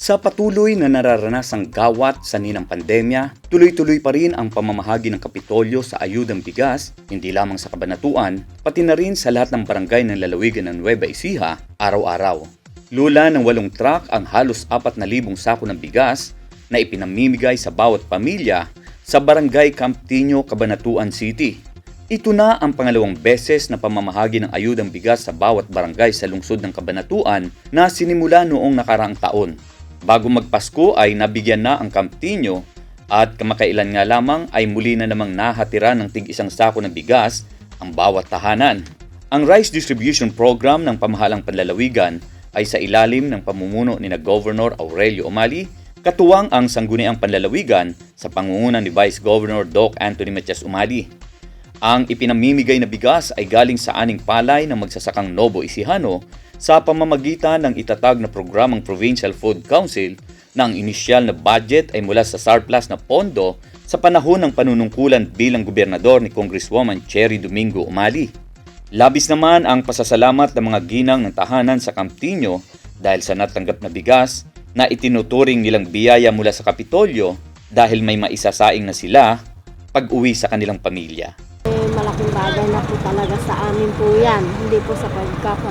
Sa patuloy na nararanasang gawat sa ninang pandemya, tuloy-tuloy pa rin ang pamamahagi ng Kapitolyo sa ayudang bigas, hindi lamang sa Kabanatuan, pati na rin sa lahat ng barangay ng lalawigan ng Nueva Ecija, araw-araw. Lula ng 8 truck ang halos 4,000 sako ng bigas na ipinamimigay sa bawat pamilya sa Barangay Camptinio, Cabanatuan City. Ito na ang pangalawang beses na pamamahagi ng ayudang bigas sa bawat barangay sa lungsod ng Cabanatuan na sinimula noong nakaraang taon. Bago magpasko ay nabigyan na ang Camptinio at kamakailan nga lamang ay muli na namang nahatira ng tig-1 sako ng bigas ang bawat tahanan. Ang Rice Distribution Program ng Pamahalang Panlalawigan ay sa ilalim ng pamumuno ni Governor Aurelio Umali, katuwang ang Sangguniang Panlalawigan sa pangunguna ni Vice Governor Doc Anthony Matias Umali. Ang ipinamimigay na bigas ay galing sa 6 palay ng magsasakang Novo Ecijano sa pamamagitan ng itatag na programang Provincial Food Council na ang inisyal na budget ay mula sa surplus na pondo sa panahon ng panunungkulan bilang gobernador ni Congresswoman Cherry Domingo Umali. Labis naman ang pasasalamat ng mga ginang ng tahanan sa Camptinio dahil sa natanggap na bigas na itinuturing nilang biyaya mula sa Kapitolyo dahil may maisasaing na sila pag-uwi sa kanilang pamilya. Malaking bagay na po talaga sa amin po yan, hindi po sa pagkapa.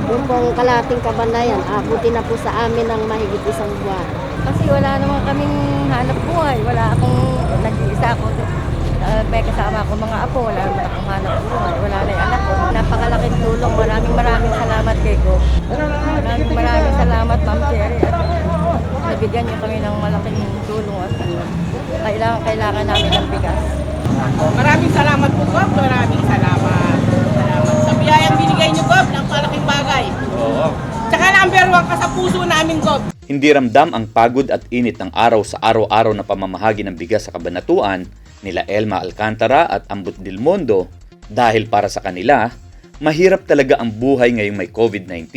Yung pong kalating kabanayan, abuti na po sa amin ng mahigit 1 buwan. Kasi wala naman kaming hanap buhay, wala akong nag-iisa ako. May kasama ako mga apo, wala naman akong hanap buhay, wala na yung anak ko. Napakalaking tulong, maraming salamat kay Go. Maraming salamat Ma'am Cherry at nabigyan niyo kami ng malaking tulong at kailangan namin ng bigas. Maraming salamat po, Gob. Maraming salamat. Sa biyayang binigay niyo, Gob, ng malaking bagay. Oo. Tsaka number 1 ka sa puso namin, Gob. Hindi ramdam ang pagod at init ng araw sa araw-araw na pamamahagi ng bigas sa Cabanatuan nila Elma Alcantara at Ambut Delmondo dahil para sa kanila, mahirap talaga ang buhay ngayong may COVID-19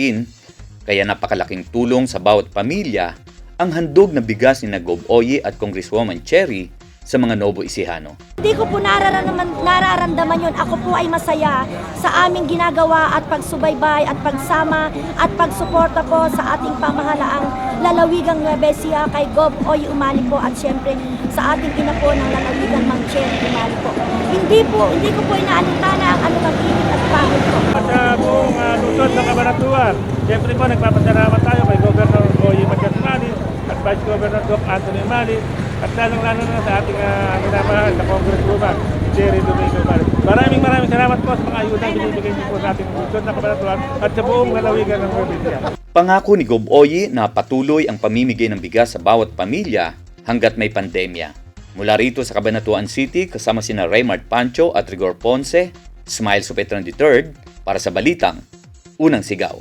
kaya napakalaking tulong sa bawat pamilya ang handog na bigas ni Gob Oye at Congresswoman Cherry sa mga Novo Ecijano. Hindi ko po nararamdaman yun. Ako po ay masaya sa aming ginagawa at pagsubaybay at pagsama at pagsuporta po sa ating pamahalaang lalawigang Nueva Ecija kay Gob Oye Umali po at siyempre sa ating ina po ng lalawigang Mang Cherry Umali po. Hindi ko po inaalintana ang anumang init at pagod po. Sa buong lungsod ng Cabanatuan, siyempre po nagpapasalamat tayo kay Governor Oye Matias Umali at Vice Governor Doc Anthony Umali at lalong-lalo na sa ating minamahal na Congresswoman Cherry Domingo Umali. Maraming salamat po sa mga ayuda binibigay niyo po sa ating lungsod ng Cabanatuan at sa buong lalawigan ng Nueva Ecija. Pangako ni Gob Oye na patuloy ang pamimigay ng bigas sa bawat pamilya hanggat may pandemya. Mula rito sa Cabanatuan City kasama sina Raymart Pancho at Rigor Ponce, Smile Supetran III para sa Balitang Unang Sigaw.